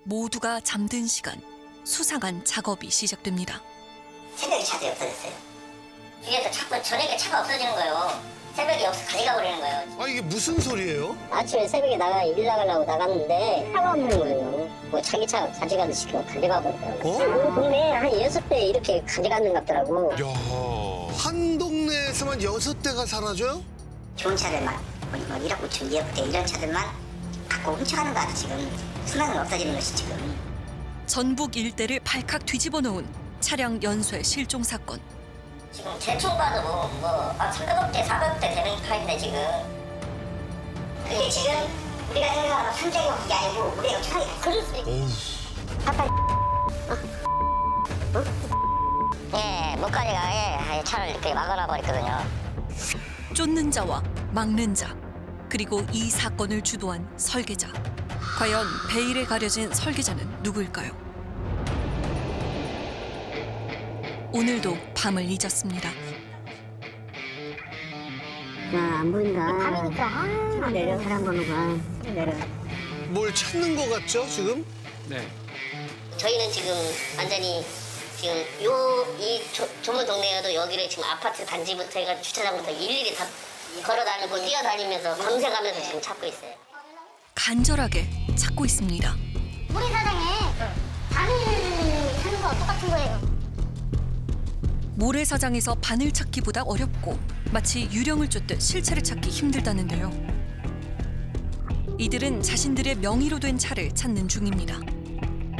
모두가 잠든 시간, 수상한 작업이 시작됩니다. 새벽에 차들이 없어졌어요. 뒤에서 자꾸 저녁에 차가 없어지는 거예요. 새벽에 없어 가져가 버리는 거예요. 아 이게 무슨 소리예요? 아침에 새벽에 일 나가려고 나갔는데 차가 없는 거예요. 뭐 자기 차 가져가는 시키고 가져가 버리더라고요. 우리 동네에 한 6대 이렇게 가져가는 것 같더라고. 야, 한 동네에서만 6대가 사라져요? 좋은 차들만, 뭐 1억 9천, 2억대 이런 차들만 갖고 훔쳐가는 거 같아 지금. 수많은 없어지는 것이 지금. 전북 일대를 발칵 뒤집어 놓은 차량 연쇄 실종 사건. 지금 대충 봐도 300억대, 400억대 되는 차인데 지금. 그게 지금 우리가 생각하는 300억이 아니고 우리가 차이 그럴 수 있고. 예, 못 가져가게 차를 이렇게 막아놔 버렸거든요. 쫓는 자와 막는 자, 그리고 이 사건을 주도한 설계자. 과연 베일에 가려진 설계자는 누구일까요? 오늘도 밤을 잊었습니다. 안 보인다. 밤이니까 내려 사람 보는 거 내려. 뭘 찾는 거 같죠 지금? 네. 저희는 지금 완전히 지금 이 좁은 동네여도 여기를 지금 아파트 단지부터 해가지고 주차장부터 일일이 다 걸어다니고 뛰어다니면서 검색하면서 지금 찾고 있어요. 간절하게 찾고 있습니다. 모래사장에 바늘 하는 거 똑같은 거예요. 모래사장에서 바늘 찾기보다 어렵고 마치 유령을 쫓듯 실체를 찾기 힘들다는데요. 이들은 자신들의 명의로 된 차를 찾는 중입니다.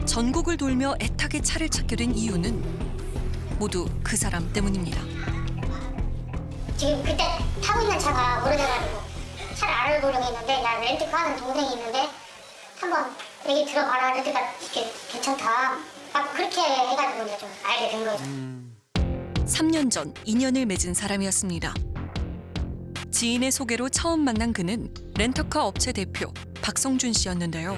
전국을 돌며 애타게 차를 찾게 된 이유는 모두 그 사람 때문입니다. 지금 그때 타고 있는 차가 오래돼가지고 차를 알아보려고 했는데 나 렌트카 하는 동생이 있는데 한번 얘기 들어봐라 그러니까 이게 괜찮다. 막 그렇게 해가지고 이제 좀 알게 된 거죠. 3년 전 인연을 맺은 사람이었습니다. 지인의 소개로 처음 만난 그는 렌터카 업체 대표 박성준 씨였는데요.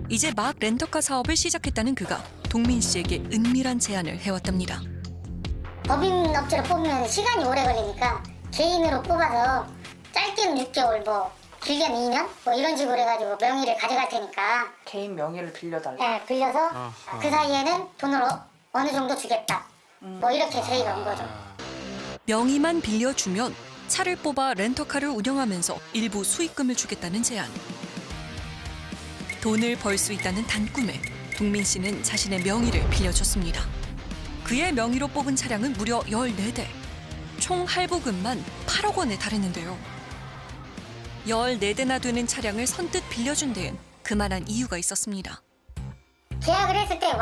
이제 막 렌터카 사업을 시작했다는 그가 동민 씨에게 은밀한 제안을 해왔답니다. 법인 업체로 뽑으면 시간이 오래 걸리니까 개인으로 뽑아서 짧게는 6개월 뭐 길게는 2년 뭐 이런 식으로 해가지고 명의를 가져갈 테니까 개인 명의를 빌려달라. 네, 빌려서 그 사이에는 돈을 어느 정도 주겠다. 뭐 이렇게 저희가 온 거죠. 명의만 빌려주면 차를 뽑아 렌터카를 운영하면서 일부 수익금을 주겠다는 제안. 돈을 벌 수 있다는 단꿈에 동민 씨는 자신의 명의를 빌려줬습니다. 그의 명의로 뽑은 차량은 무려 14대. 총 할부금만 8억 원에 달했는데요. 14대나 되는 차량을 선뜻 빌려준 데엔 그만한 이유가 있었습니다. 계약을 했을 때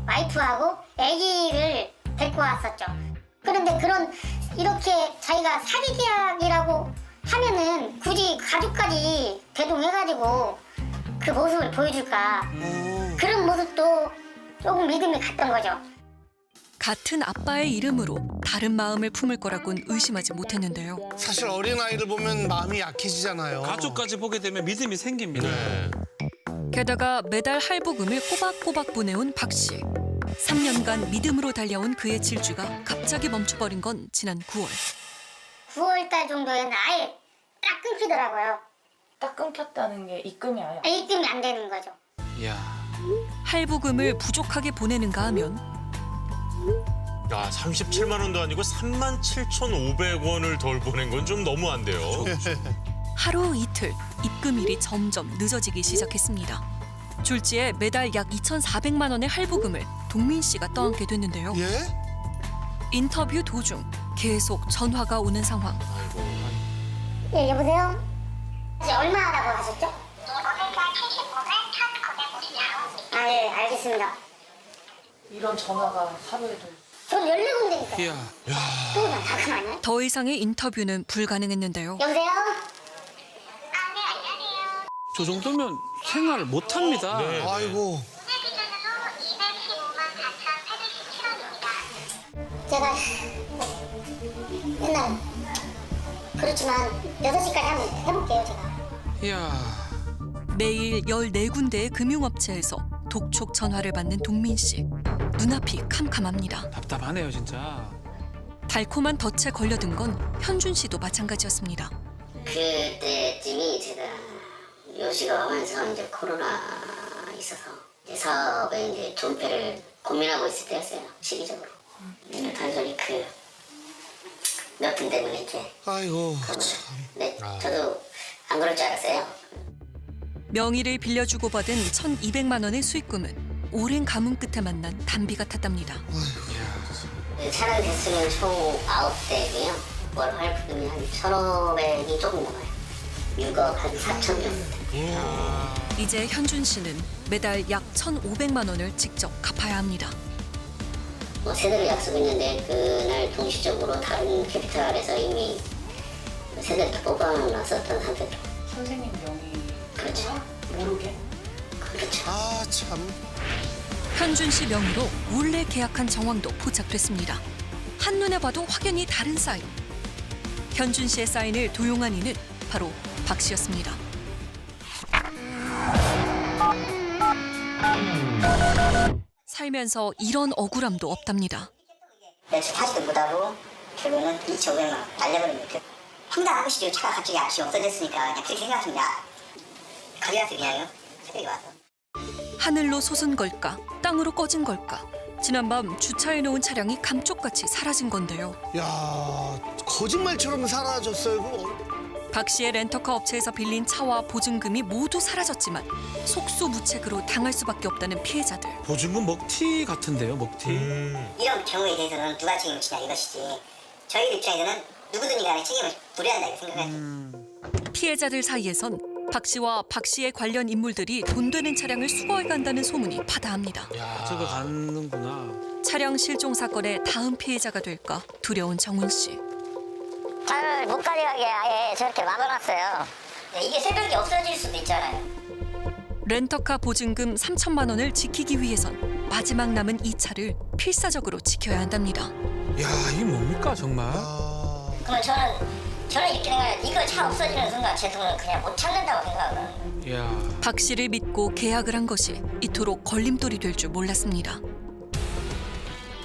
와이프하고 아기를 데리고 왔었죠. 그런데 이렇게 자기가 사기 계약이라고 하면은 굳이 가족까지 대동해가지고 그 모습을 보여줄까. 그런 모습도 조금 믿음이 갔던 거죠. 같은 아빠의 이름으로 다른 마음을 품을 거라고는 의심하지 못했는데요. 사실 어린아이를 보면 마음이 약해지잖아요. 가족까지 보게 되면 믿음이 생깁니다. 게다가 매달 할부금을 꼬박꼬박 보내온 박 씨. 3년간 믿음으로 달려온 그의 질주가 갑자기 멈춰버린 건 지난 9월. 9월 달 정도에는 아예 딱 끊기더라고요. 딱 끊겼다는 게 입금이 아예 입금이 안 되는 거죠. 이야. 할부금을 부족하게 보내는가 하면 야, 37만 원도 아니고 37,500원을 덜 보낸 건 좀 너무한데요. 하루 이틀 입금일이 점점 늦어지기 시작했습니다. 졸지에 매달 약 2,400만 원의 할부금을 동민 씨가 떠안게 됐는데요. 예? 인터뷰 도중 계속 전화가 오는 상황. 아이고. 예, 여보세요? 이제 얼마라고 하셨죠? 아, 예, 알겠습니다. 이런 전화가 하루에도 전 14군데니까. 이야. 또 나가면 아니야? 더 이상의 인터뷰는 불가능했는데요. 여보세요? 저 정도면 생활을 못 합니다. 네. 아이고. 제가 맨날 그렇지만 6시까지 한번 해볼게요, 제가. 이야. 매일 14군데의 금융업체에서 독촉 전화를 받는 동민 씨. 눈앞이 캄캄합니다. 답답하네요, 진짜. 달콤한 덫에 걸려든 건 현준 씨도 마찬가지였습니다. 그때쯤이 제가 요시가 하면서 이제 코로나 있어서 이제 사업에 이제 존폐를 고민하고 있을 때였어요. 시기적으로. 단순히 그 몇 분 때문에 이렇게. 아이고. 네, 저도 안 그럴 줄 알았어요. 명의를 빌려주고 받은 1,200만 원의 수익금은 오랜 가뭄 끝에 만난 단비 같았답니다. 차량 대수는 총 9대고요. 월 할부금이 한 1,500이 조금 넘어요. 6억 한 4천 정도. 이제 현준 씨는 매달 약 1,500만 원을 직접 갚아야 합니다. 뭐 세대를 약속이 있는데 그날 동시적으로 다른 캐피탈에서 이미 세대를 다 뽑아놨었던 상태로. 선생님 명의 그렇죠. 모르게? 그렇죠. 아, 참. 현준 씨 명의로 몰래 계약한 정황도 포착됐습니다. 한눈에 봐도 확연히 다른 사인. 현준 씨의 사인을 도용한 이는 바로 박 씨였습니다. 살면서 이런 억울함도 없답니다. 며칠 타지도 못하고 결국은 2,500만 원 날려버린 거죠. 황당하고 싶죠. 차가 갑자기 앞이 없어졌으니까 그냥 그렇게 생각합니다. 가져가서 그냥요. 새벽에 와서. 하늘로 솟은 걸까? 땅으로 꺼진 걸까? 지난밤 주차해놓은 차량이 감쪽같이 사라진 건데요. 야, 거짓말처럼 사라졌어요. 그거. 박 씨의 렌터카 업체에서 빌린 차와 보증금이 모두 사라졌지만 속수무책으로 당할 수밖에 없다는 피해자들. 보증금 먹튀 같은데요, 먹튀. 이런 경우에 대해서는 누가 책임지냐 이것이지. 저희들 입장에서는 누구든지 간에 책임을 물어야 한다 이렇게 생각해요. 피해자들 사이에선 박 씨와 박 씨의 관련 인물들이 돈 되는 차량을 수거해 간다는 소문이 파다합니다. 저거 가는구나. 차량 실종 사건의 다음 피해자가 될까 두려운 정훈 씨. 차를 못 가져가게 아예 저렇게 막아놨어요. 이게 새벽에 없어질 수도 있잖아요. 렌터카 보증금 3천만 원을 지키기 위해선 마지막 남은 이 차를 필사적으로 지켜야 한답니다. 야, 이게 뭡니까 정말? 그럼 저는 이렇게 생각해요. 이거 차 없어지는 순간 제 돈은 그냥 못 찾는다고 생각을 하는 거예요. 야, 박 씨를 믿고 계약을 한 것이 이토록 걸림돌이 될 줄 몰랐습니다.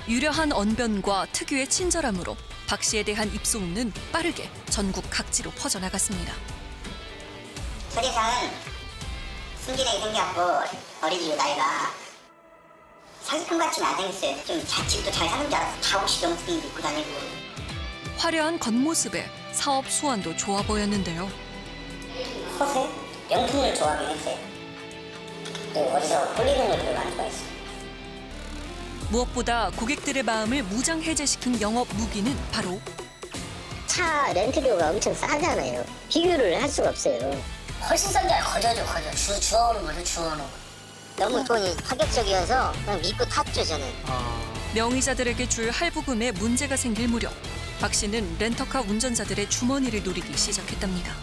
유려한 언변과 특유의 친절함으로 박 씨에 대한 입소문은 빠르게 전국 각지로 퍼져나갔습니다. 서재상은 순진하게 생겼고 어리지도 나이가 사기꾼 같지는 안 생겼어요. 좀 자취도 잘 사는 줄 알았어. 다 혹시 영수증도 입고 다니고. 화려한 겉모습에 사업 수완도 좋아 보였는데요. 허세? 명품을 좋아하긴 했어요. 또 어디서 홀리는 걸 별로 안 좋아했어요. 무엇보다 고객들의 마음을 무장해제시킨 영업 무기는 바로 차 렌트료가 엄청 싸잖아요. 비교를 할 수가 없어요. 훨씬 싼 게 거저죠, 거저. 주워오는 거죠, 주워오는 거. 너무 돈이 파격적이어서 그냥 믿고 탔죠, 저는. 명의자들에게 줄 할부금에 문제가 생길 무렵 박 씨는 렌터카 운전자들의 주머니를 노리기 시작했답니다.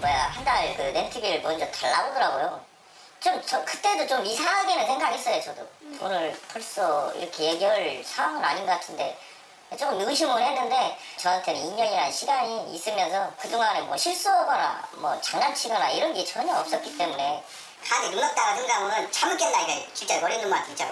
한 달 그 렌트비를 먼저 달라고 하더라고요. 저 그때도 좀 이상하게는 생각했어요, 저도. 돈을 벌써 이렇게 얘기할 상황은 아닌 것 같은데 조금 의심을 했는데 저한테는 2년이라는 시간이 있으면서 그동안에 뭐 실수하거나 뭐 장난치거나 이런 게 전혀 없었기 때문에 가게 눈 넣다가 생각하면 잠을 깬다 이거 진짜 어린 놈만 진짜로.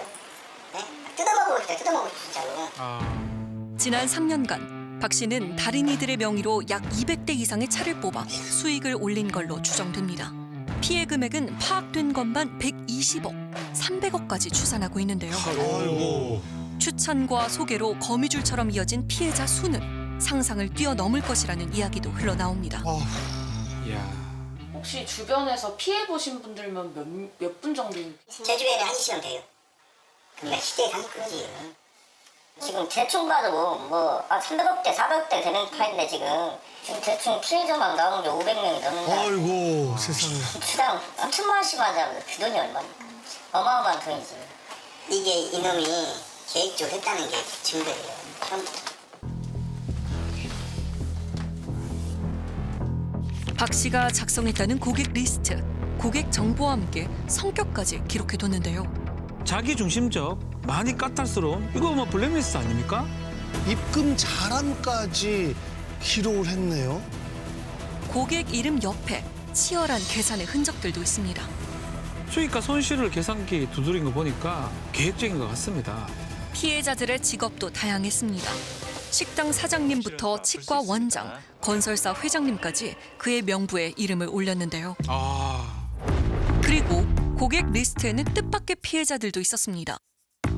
네? 뜯어먹고 싶다 뜯어먹고 싶다 진짜로. 지난 3년간 박 씨는 다른 이들의 명의로 약 200대 이상의 차를 뽑아 수익을 올린 걸로 추정됩니다. 피해 금액은 파악된 것만 120억, 300억까지 추산하고 있는데요. 아이고. 추천과 소개로 거미줄처럼 이어진 피해자 수는 상상을 뛰어넘을 것이라는 이야기도 흘러나옵니다. 야, 혹시 주변에서 피해 보신 분들면 몇 분 정도? 제 주변에 한 20명 돼요. 그러니까 시대의 상급이지. 지금 대충 봐도 뭐 300억대, 400억대 되는 판인데 지금 대충 피해자만 나오는 게 500명이 넘는다. 아이고, 세상에. 주당 3천만 원씩 하자면 그 돈이 얼마입니까? 어마어마한 돈이지. 이게 이놈이 계획적으로 했다는 게 증거예요. 처음부터. 박 씨가 작성했다는 고객 리스트, 고객 정보와 함께 성격까지 기록해뒀는데요. 자기 중심적, 많이 까탈스러운 이거 뭐 블랙리스트 아닙니까? 입금 자람까지 기록을 했네요. 고객 이름 옆에 치열한 계산의 흔적들도 있습니다. 수익과 손실을 계산기 두드린 거 보니까 계획적인 것 같습니다. 피해자들의 직업도 다양했습니다. 식당 사장님부터 치과 원장, 건설사 회장님까지 그의 명부에 이름을 올렸는데요. 그리고 고객 리스트에는 뜻밖의 피해자들도 있었습니다.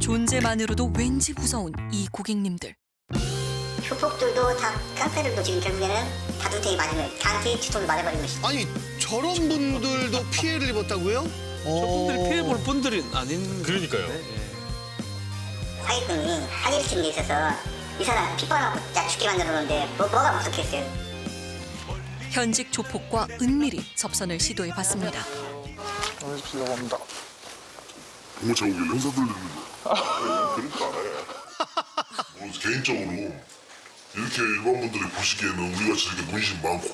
존재만으로도 왠지 무서운 이 고객님들. 조폭들도 다 깡패들도 지금 결국에는 다 눈탱이 맞으면 강제 주통을 맞아버린 것이죠. 아니 저런 분들도 피해를 입었다고요? 저분들이 피해 볼 분들이 아닌. 그러니까요. 사기꾼이 사기를 치는 데 있어서 이 사람 핏발하고 야 죽게 만들었는데 뭐가 무섭겠어요. 현직 조폭과 은밀히 접선을 시도해봤습니다. 정말 제가 오길 형사들 그러니까 개인적으로 이렇게 일반 분들이 보시기에는 우리같이 이렇게 문신 많고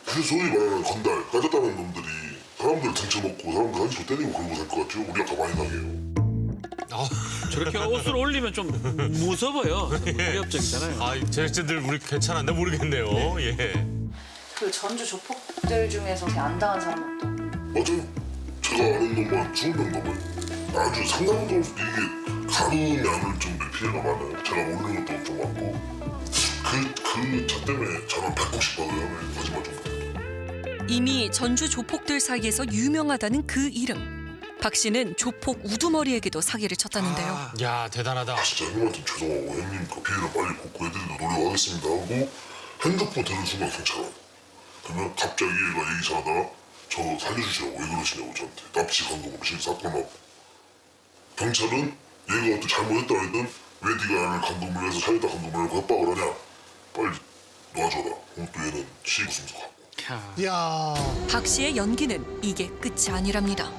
그래서 소위 말하는 건달 까졌다는 놈들이 사람들 등쳐먹고 사람들 한시로 때리고 그런 거 살 것 같죠? 우리가 더 많이 당해요. 저렇게 옷을 올리면 좀 무서워요. 위협적이잖아요. 아, 제작진들 우리 괜찮았나 모르겠네요. 예. 그 전주 조폭들 중에서 안 당한 사람은 또 맞아요. 제가 아는 놈만 20명 넘어요. 아주 상당히 이게 가늠이 안을 정도의 피해가 많아요. 제가 모르는 것도 좀 많고 저 때문에 저는 190 받아요. 거짓말 좀. 이미 전주 조폭들 사이에서 유명하다는 그 이름. 박 씨는 조폭 우두머리에게도 사기를 쳤다는데요. 야, 대단하다. 진짜 형님한테 죄송하고 형님 그 피해를 빨리 복구해드리도록 노력하겠습니다 하고 핸드폰 들은 순간 경찰 그러면 갑자기 얘가 얘기 잘하다가 저 살려주시라고 왜 그러시냐고 저한테 납치 감금 없이 사건하고 경찰은 얘가 또 잘못했다 하든 왜 네가 나를 감금을 해서 살렸다 감금을 하고 협박을 하냐 빨리 놔줘라 그럼 또 얘는 시구승석하고 야 박 씨의 연기는 이게 끝이 아니랍니다.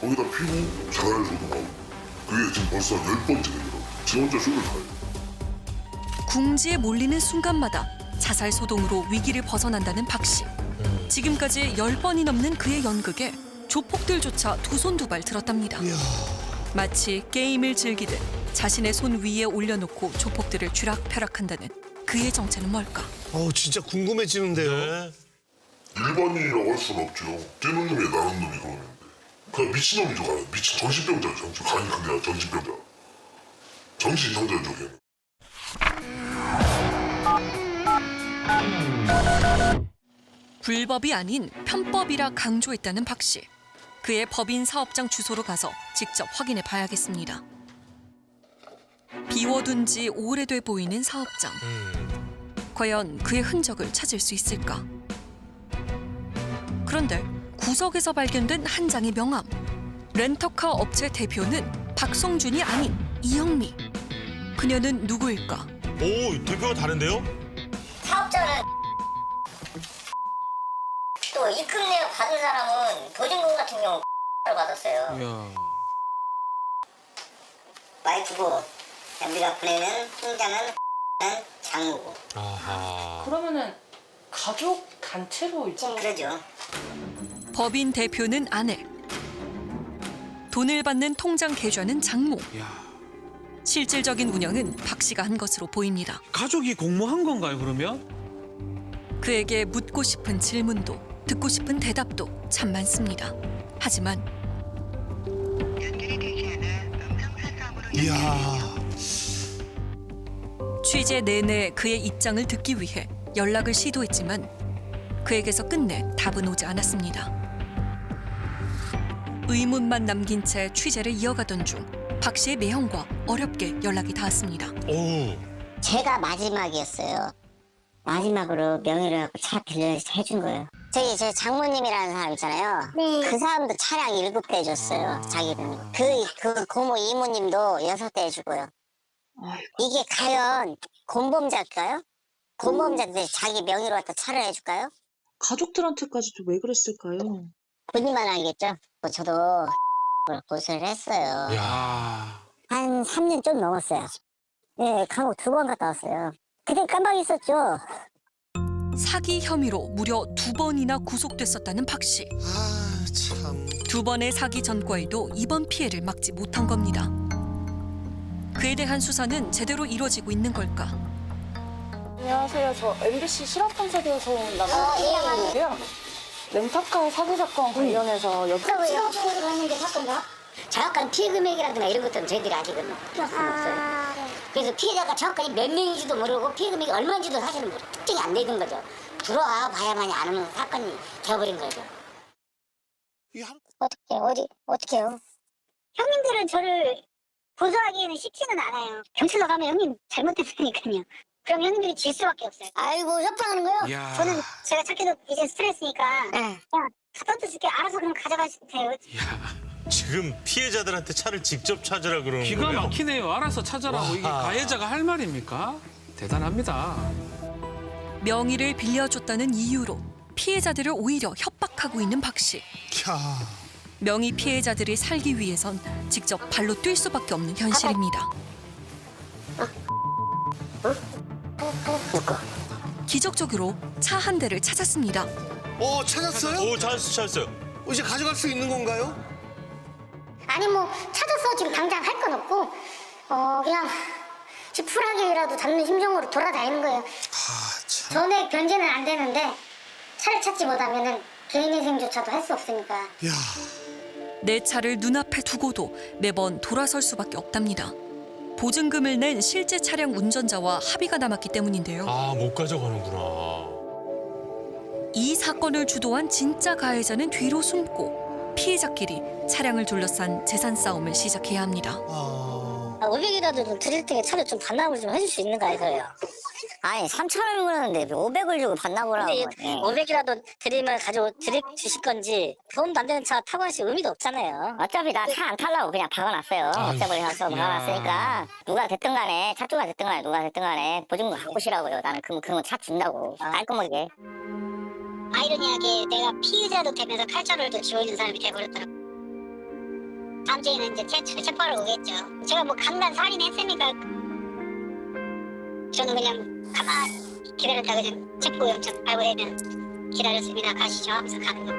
거기다 피고 자살해줘도 하고 그게 지금 벌써 10번째 되더라고 지금 혼자 24일 궁지에 몰리는 순간마다 자살 소동으로 위기를 벗어난다는 박 씨. 지금까지 10번이 넘는 그의 연극에 조폭들조차 두 손 두 발 들었답니다. 이야. 마치 게임을 즐기듯 자신의 손 위에 올려놓고 조폭들을 쥐락펴락한다는 그의 정체는 뭘까? 진짜 궁금해지는데요. 네. 일반인이라고 할 수는 없죠. 뛰는 놈이 나는 놈이 그러는데 그냥 미친놈이죠. 그냥 미친 정신병자죠. 간이 그게 아니라 정신병자. 정신 이상자죠. 걔는. 불법이 아닌 편법이라 강조했다는 박 씨. 그의 법인 사업장 주소로 가서 직접 확인해 봐야겠습니다. 비워둔 지 오래돼 보이는 사업장. 과연 그의 흔적을 찾을 수 있을까? 그런데 구석에서 발견된 한 장의 명함. 렌터카 업체 대표는 박성준이 아닌 이영미. 그녀는 누구일까? 오, 대표가 다른데요? 사업자는 또 입금 내역 받은 사람은 보증금 같은 경우 를 받았어요. 이야. 와이프고 우리가 보내는 통장은 장모고 아하. 그러면은 가족 단체로 일정 그러죠. 법인 대표는 아내. 돈을 받는 통장 계좌는 장모. 이야. 실질적인 운영은 박 씨가 한 것으로 보입니다. 가족이 공모한 건가요, 그러면? 그에게 묻고 싶은 질문도 듣고 싶은 대답도 참 많습니다. 하지만 이야. 취재 내내 그의 입장을 듣기 위해 연락을 시도했지만 그에게서 끝내 답은 오지 않았습니다. 의문만 남긴 채 취재를 이어가던 중 박 씨의 매형과 어렵게 연락이 닿았습니다. 오. 제가 마지막이었어요. 마지막으로 명의를 갖고 차 빌려서 해준 거예요. 저기 제 장모님이라는 사람 있잖아요. 네. 그 사람도 차량 7대 줬어요. 자기는. 그 고모 이모님도 6대 해주고요. 이게 과연 공범자일까요? 공범자인데 자기 명의로 갖다 차를 해줄까요? 가족들한테까지도 왜 그랬을까요? 본인만 알겠죠? 저도 고소를 했어요. 야. 한 3년 좀 넘었어요. 네, 감옥 2번 갔다 왔어요. 그때 깜빡 있었죠. 사기 혐의로 무려 2번이나 구속됐었다는 박 씨. 아 참. 2번의 사기 전과에도 이번 피해를 막지 못한 겁니다. 그에 대한 수사는 제대로 이루어지고 있는 걸까? 안녕하세요. 저 MBC 실화탐사대에서 온 나가는데요. 렌터카 사기 사건 관련해서 여기 실업소득을 했는데 사건가? 정확한 피해 금액이라든가 이런 것들은 저희들이 아직은 필요성이 없어요. 그래서 피해자가 정확하게 몇 명인지도 모르고 피해 금액이 얼마인지도 사실은 특정이 안 되는 거죠. 들어와 봐야만이 아는 사건이 되어버린 거죠. 어떻게요? 형님들은 저를 고소하기에는 쉽지는 않아요. 경찰로 가면 형님 잘못됐으니까요. 그럼 형님들이 질 수밖에 없어요. 아이고 협박하는 거요? 이야. 저는 제가 찾기도 이제 스트레스니까 그냥 갖다 줄게 알아서 그럼 가져가세요. 지금 피해자들한테 차를 직접 찾으라 그러는 기가 거예요? 막히네요. 알아서 찾아라고 이게 가해자가 할 말입니까? 대단합니다. 명의를 빌려줬다는 이유로 피해자들을 오히려 협박하고 있는 박 씨. 캬. 명의 피해자들이 살기 위해선 직접 발로 뛸 수밖에 없는 현실입니다. 기적적으로 차 한 대를 찾았습니다. 찾았어요? 오, 찾았어요. 이제 가져갈 수 있는 건가요? 아니 뭐 찾아서 지금 당장 할 건 없고 그냥 지푸라기라도 잡는 심정으로 돌아다니는 거예요. 전액 변제는 안 되는데 차를 찾지 못하면은 개인회생조차도 할 수 없으니까. 야. 내 차를 눈앞에 두고도 매번 돌아설 수밖에 없답니다. 보증금을 낸 실제 차량 운전자와 합의가 남았기 때문인데요. 아, 못 가져가는구나. 이 사건을 주도한 진짜 가해자는 뒤로 숨고 피해자끼리 차량을 둘러싼 재산 싸움을 시작해야 합니다. 500이라도 좀 드릴 때 차를 좀 반납을 좀 해줄 수 있는가 해서요. 아니 3,000원을 그러는데 500을 주고 반납을 하고. 500이라도 드리면 주실 건지 도움도 안 되는 차 타고 하실 의미도 없잖아요. 어차피 나 차 안 타려고 그냥 박아놨어요. 없애버리 가서 박아놨으니까 누가 됐든 간에 차주가 됐든 간에 누가 됐든 간에 보증금 갖고 오시라고요. 나는 그러면 차 준다고 깔끔하게. 아이러니하게 내가 피의자도 되면서 칼자루를 또 쥐고 있는 사람이 돼버렸더라고요. 다음 주에는 이제 체포하러 오겠죠. 제가 뭐 강간 살인했으니까 저는 그냥 가만히 기다렸다가 그냥 체포 영장 발부되면 기다렸습니다. 가시죠 하면서 가는 거.